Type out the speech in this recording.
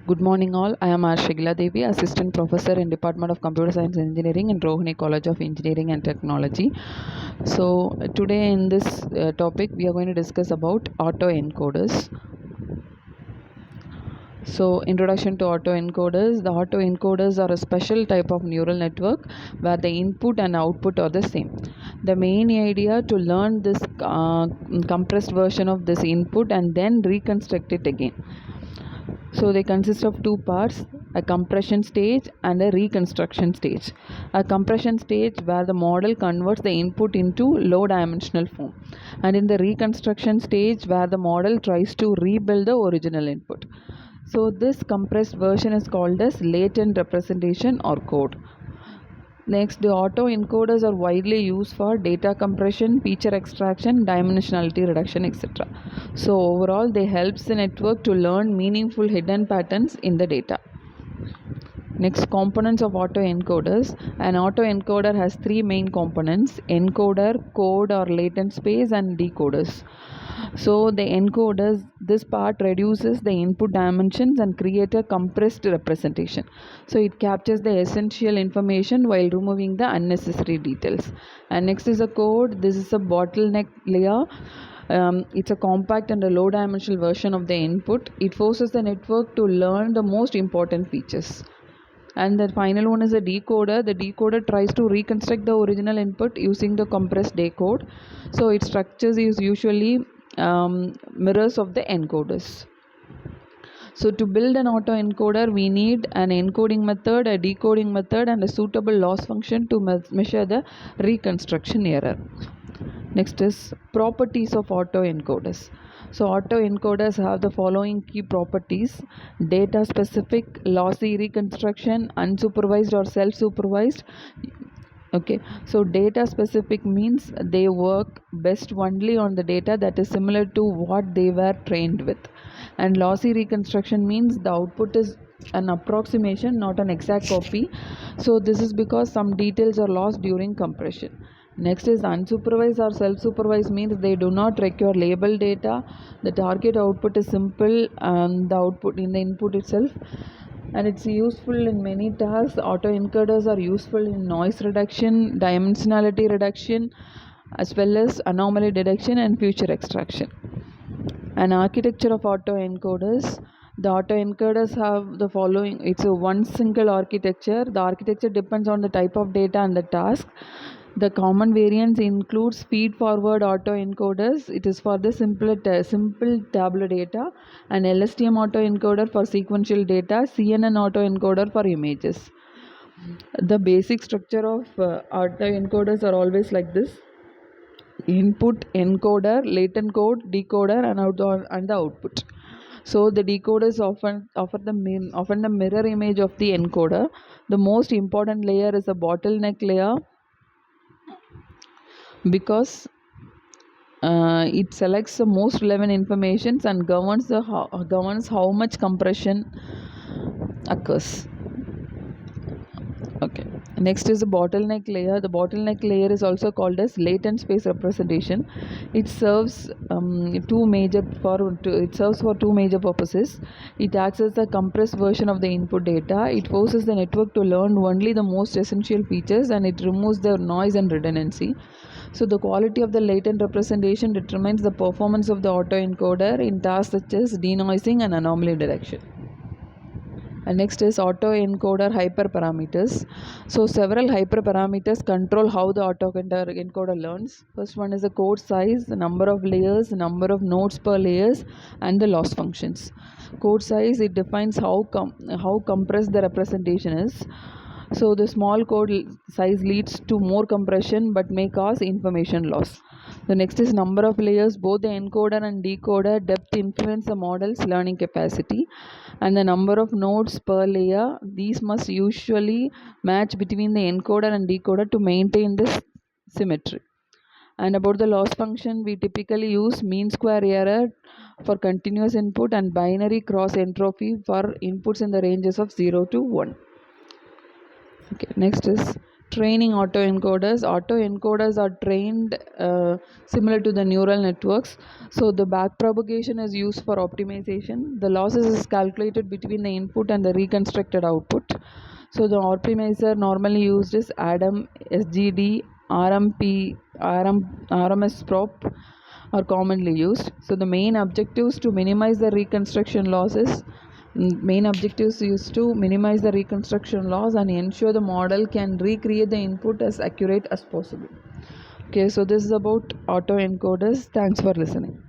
Good morning, all. I am Arshigla Devi, Assistant Professor in Department of Computer Science and Engineering in Rohini College of Engineering and Technology. So, today in this topic, we are going to discuss about autoencoders. So, introduction to autoencoders. The autoencoders are a special type of neural network where the input and output are the same. The main idea to learn this compressed version of this input and then reconstruct it again. So they consist of two parts, a compression stage and a reconstruction stage. A compression stage where the model converts the input into low dimensional form, and in the reconstruction stage where the model tries to rebuild the original input. So this compressed version is called as latent representation or code. Next, the autoencoders are widely used for data compression, feature extraction, dimensionality reduction, etc. So overall, they help the network to learn meaningful hidden patterns in the data. Next, components of autoencoders. An autoencoder has three main components: encoder, code or latent space, and decoders. So the encoders, this part reduces the input dimensions and create a compressed representation. So it captures the essential information while removing the unnecessary details. And next is a code. This is a bottleneck layer. It's a compact and a low dimensional version of the input. It forces the network to learn the most important features. And the final one is a decoder. The decoder tries to reconstruct the original input using the compressed decode. So its structures is usually mirrors of the encoders. So to build an autoencoder, we need an encoding method, a decoding method, and a suitable loss function to measure the reconstruction error. Next is properties of autoencoders. So autoencoders have the following key properties: data specific, lossy reconstruction, unsupervised or self-supervised. Okay, so data specific means they work best only on the data that is similar to what they were trained with. And lossy reconstruction means the output is an approximation, not an exact copy. So this is because some details are lost during compression. Next is unsupervised or self-supervised means they do not require label data. The target output is simple and the output in the input itself, and it's useful in many tasks. Autoencoders are useful in noise reduction, dimensionality reduction, as well as anomaly detection and feature extraction. An architecture of autoencoders. The autoencoders have the following: it's a one single architecture. The architecture depends on the type of data and the task. The common variants includes feed-forward autoencoders. It is for the simple tabular data, and LSTM autoencoder for sequential data, CNN autoencoder for images. The basic structure of autoencoders are always like this: input, encoder, latent code, decoder, and the output. So the decoders often offer the mirror image of the encoder. The most important layer is a bottleneck layer because it selects the most relevant information and governs how much compression occurs. Okay. Next is the bottleneck layer. The bottleneck layer is also called as latent space representation. It serves for two major purposes. It acts as a compressed version of the input data. It forces the network to learn only the most essential features, and it removes the noise and redundancy. So the quality of the latent representation determines the performance of the autoencoder in tasks such as denoising and anomaly detection. And next is autoencoder hyperparameters. So several hyperparameters control how the autoencoder learns. First one is the code size, the number of layers, the number of nodes per layers, and the loss functions. Code size, it defines how compressed the representation is. So the small code size leads to more compression but may cause information loss. The next is number of layers. Both the encoder and decoder depth influence the model's learning capacity. And the number of nodes per layer, these must usually match between the encoder and decoder to maintain this symmetry. And about the loss function, we typically use mean square error for continuous input and binary cross entropy for inputs in the ranges of 0 to 1. Okay, next is Training autoencoders are trained similar to the neural networks. So the backpropagation is used for optimization. The losses is calculated between the input and the reconstructed output. So the optimizer normally used is adam, sgd, rmp, rms prop are commonly used. So the main objectives to minimize the reconstruction losses. Main objectives is to minimize the reconstruction loss and ensure the model can recreate the input as accurate as possible. Okay, so this is about autoencoders. Thanks for listening.